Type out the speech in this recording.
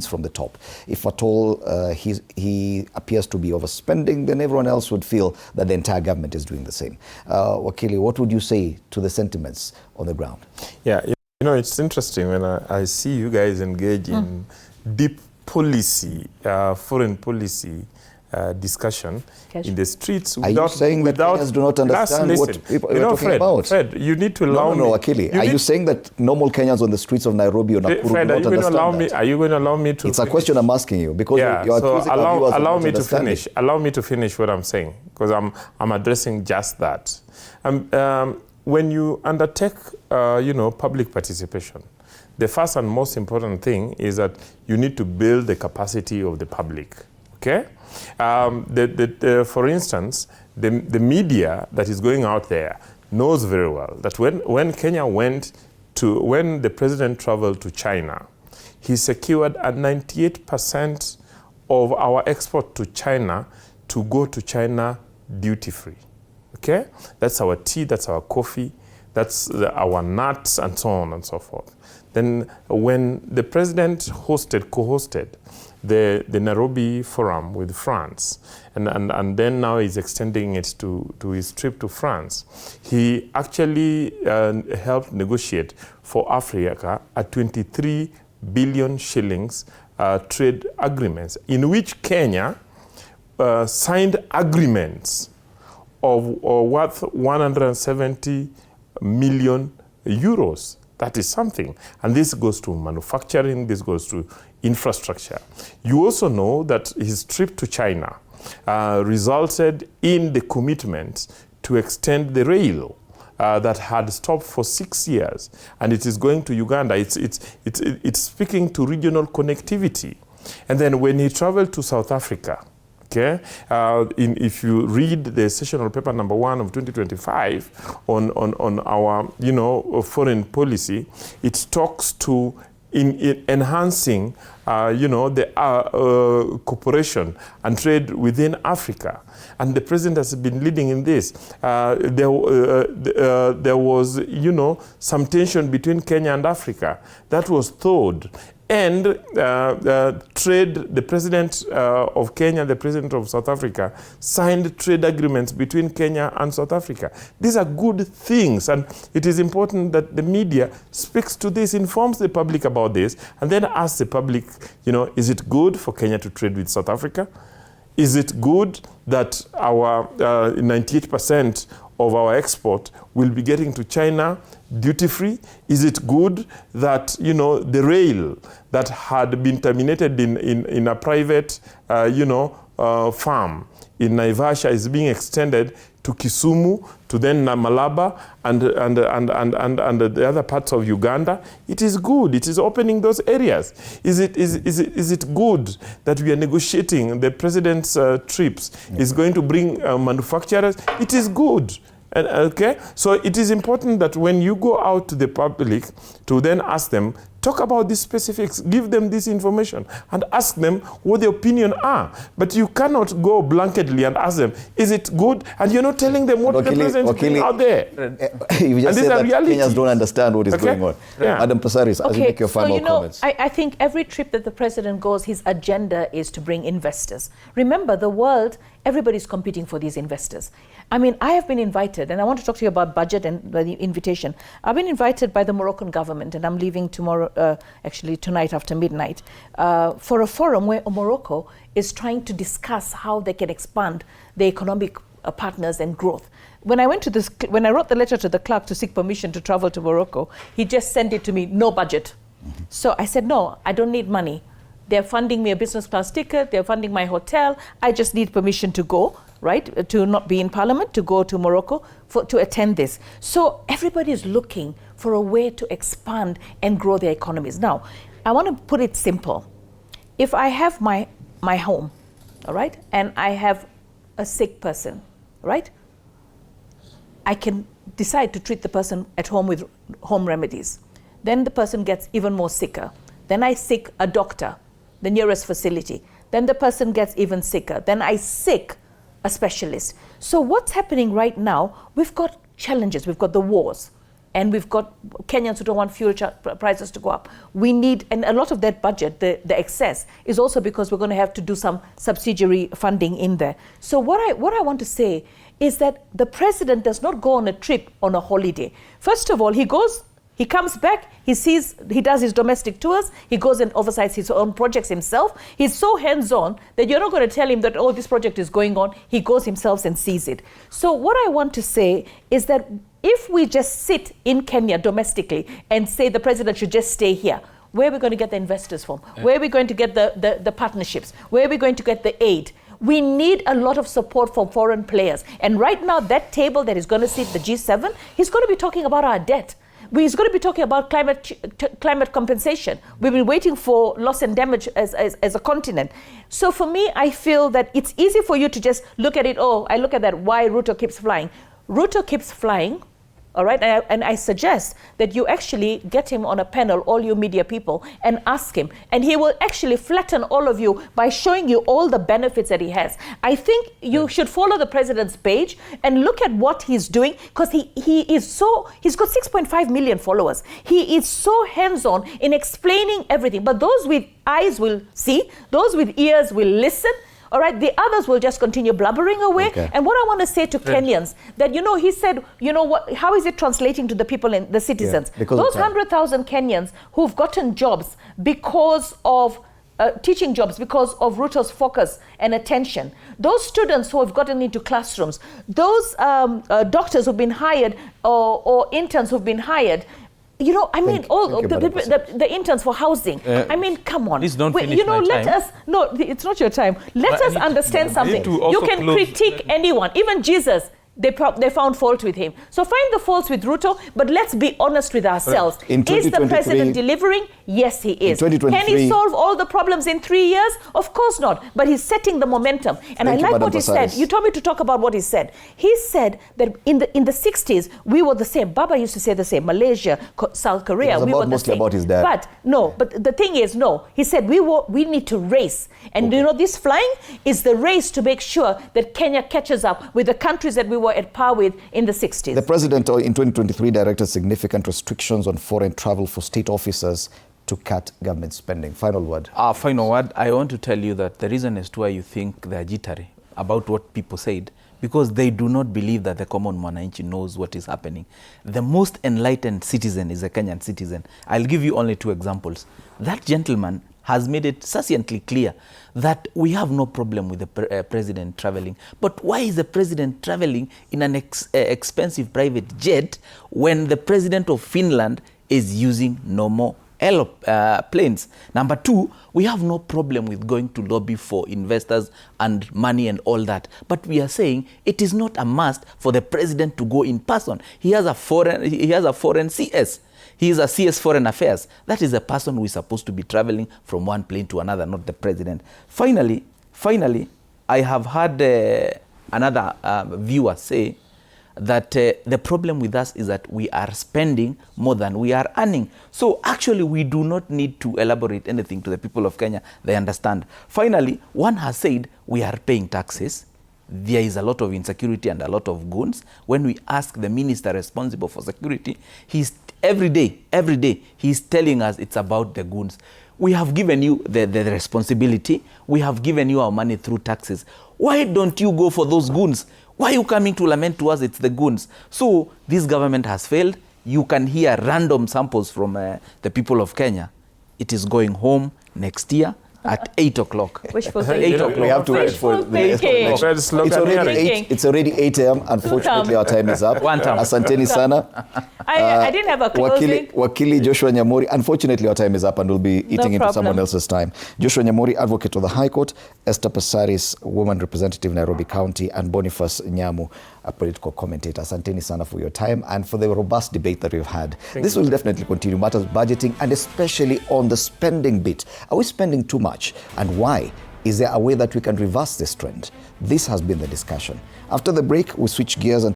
from the top. If at all he appears to be overspending, then everyone else would feel that the entire government is doing the same. Wakili, what would you say to the sentiments on the ground? Yeah, you know, it's interesting when I see you guys engage in deep policy, foreign policy discussion in the streets. Are you saying that Kenyans do not understand what people are talking about? Fred, you need to allow me. No, Wakili, are you saying that normal Kenyans on the streets of Nairobi or Nakuru Fred, do not understand that? Are you going to allow me to It's a question I'm asking you, because you're accusing our viewers of not understanding. Allow me to finish what I'm saying, because I'm addressing just that. When you undertake, public participation, the first and most important thing is that you need to build the capacity of the public. Okay? For instance, the media that is going out there knows very well that when the president traveled to China, he secured a 98% of our export to China to go to China duty-free. Okay? That's our tea, that's our coffee, that's our nuts, and so on and so forth. Then when the president co-hosted the Nairobi Forum with France, and then now he's extending it to his trip to France, he actually helped negotiate for Africa a 23 billion shillings trade agreements, in which Kenya signed agreements of worth 170 million euros. That is something. And this goes to manufacturing, this goes to infrastructure. You also know that his trip to China resulted in the commitment to extend the rail that had stopped for 6 years, and it is going to Uganda. It's speaking to regional connectivity. And then when he traveled to South Africa, okay, if you read the sessional paper number 1 of 2025 on our foreign policy, it talks to enhancing the cooperation and trade within Africa. And the president has been leading in this. There was some tension between Kenya and Africa that was thawed. And trade, the president of Kenya, the president of South Africa, signed trade agreements between Kenya and South Africa. These are good things, and it is important that the media speaks to this, informs the public about this, and then asks the public, is it good for Kenya to trade with South Africa? Is it good that our 98% of our export will be getting to China duty-free? Is it good that, the rail that had been terminated in a private, farm in Naivasha is being extended to Kisumu, to then Malaba, and the other parts of Uganda? It is good. It is opening those areas. Is it good that we are negotiating the president's trips is going to bring manufacturers? It is good. Okay, so it is important that when you go out to the public to then ask them, talk about these specifics, give them this information, and ask them what their opinion are. But you cannot go blanketly and ask them, is it good? And you're not telling them what the president is doing out there. You just said that Kenyans don't understand what is going on. Yeah. Madam Pasaris, as you make your final comments. I think every trip that the president goes, his agenda is to bring investors. Remember, the world, everybody's competing for these investors. I mean, I have been invited, and I want to talk to you about budget and the invitation. I've been invited by the Moroccan government, and I'm leaving tomorrow, actually tonight after midnight, for a forum where Morocco is trying to discuss how they can expand their economic partners and growth. When I wrote the letter to the clerk to seek permission to travel to Morocco, he just sent it to me, no budget. So I said, no, I don't need money. They're funding me a business class ticket, they're funding my hotel, I just need permission to go, right, to not be in parliament, to go to Morocco to attend this. So everybody is looking for a way to expand and grow their economies. Now, I want to put it simple. If I have my home, all right, and I have a sick person, right, I can decide to treat the person at home with home remedies. Then the person gets even more sicker. Then I seek a doctor, the nearest facility. Then the person gets even sicker. Then I seek a specialist. So what's happening right now, we've got challenges. We've got the wars. and we've got Kenyans who don't want fuel prices to go up. We need, and a lot of that budget, the excess, is also because we're going to have to do some subsidiary funding in there. So what I want to say is that the president does not go on a trip on a holiday. First of all, he comes back, he does his domestic tours, he goes and oversees his own projects himself. He's so hands-on that you're not going to tell him that, oh, this project is going on. He goes himself and sees it. So what I want to say is that if we just sit in Kenya domestically and say the president should just stay here, where are we going to get the investors from? Where are we going to get the partnerships? Where are we going to get the aid? We need a lot of support from foreign players. And right now, that table that is going to sit the G7, he's going to be talking about our debt. He's going to be talking about climate compensation. We've been waiting for loss and damage as a continent. So for me, I feel that it's easy for you to just look at it, oh, I look at that, why Ruto keeps flying. Ruto keeps flying, all right? And I suggest that you actually get him on a panel, all you media people, and ask him. And he will actually flatten all of you by showing you all the benefits that he has. I think you should follow the president's page and look at what he's doing, because he's got 6.5 million followers. He is so hands-on in explaining everything. But those with eyes will see, those with ears will listen. All right, the others will just continue blubbering away. Okay. And what I want to say to Kenyans, that, he said, how is it translating to the people and the citizens? Yeah, those 100,000 Kenyans who've gotten jobs because of teaching jobs, because of Ruto's focus and attention, those students who have gotten into classrooms, those doctors who've been hired or interns who've been hired, the interns for housing. Come on. Please don't finish my time. No, it's not your time. Let us understand something. You can critique anyone, even Jesus. They found fault with him. So find the faults with Ruto, but let's be honest with ourselves. Is the president delivering? Yes, he is. Can he solve all the problems in 3 years? Of course not. But he's setting the momentum. And I like what he said. You told me to talk about what he said. He said that in the 60s, we were the same. Baba used to say the same. Malaysia, South Korea, we were the same. About his dad. But the thing is, he said we need to race. And this flying is the race to make sure that Kenya catches up with the countries that we were at par with in the 60s. The president in 2023 directed significant restrictions on foreign travel for state officers to cut government spending. Final word. Final word. I want to tell you that the reason as to why you think they're jittery about what people said, because they do not believe that the common mwananchi knows what is happening. The most enlightened citizen is a Kenyan citizen. I'll give you only 2 examples. That gentleman has made it succinctly clear that we have no problem with the president traveling. But why is the president traveling in an expensive private jet when the president of Finland is using normal planes? Number 2, we have no problem with going to lobby for investors and money and all that. But we are saying it is not a must for the president to go in person. He has a foreign CS. He is a CS Foreign Affairs. That is a person who is supposed to be traveling from one plane to another, not the president. Finally, I have heard another viewer say that the problem with us is that we are spending more than we are earning. So actually, we do not need to elaborate anything to the people of Kenya. They understand. Finally, one has said we are paying taxes. There is a lot of insecurity and a lot of goons. When we ask the minister responsible for security, he's every day, he's telling us it's about the goons. We have given you the responsibility. We have given you our money through taxes. Why don't you go for those goons? Why are you coming to lament to us it's the goons? So this government has failed. You can hear random samples from the people of Kenya. It is going home next year at 8 o'clock. Wishful thinking. 8 o'clock. We have to wait for it's already 8 a.m. Unfortunately, our time is up. Asanteni sana. I didn't have a closing. Wakili Joshua Nyamori. Unfortunately, our time is up and we'll be eating into someone else's time. Joshua Nyamori, advocate of the High Court, Esther Passaris, woman representative Nairobi County, and Boniface Nyamu, a political commentator. Asanteni sana for your time and for the robust debate that we've had. This will definitely continue. Matters budgeting and especially on the spending bit. Are we spending too much? And why? Is there a way that we can reverse this trend? This has been the discussion. After the break, we switch gears and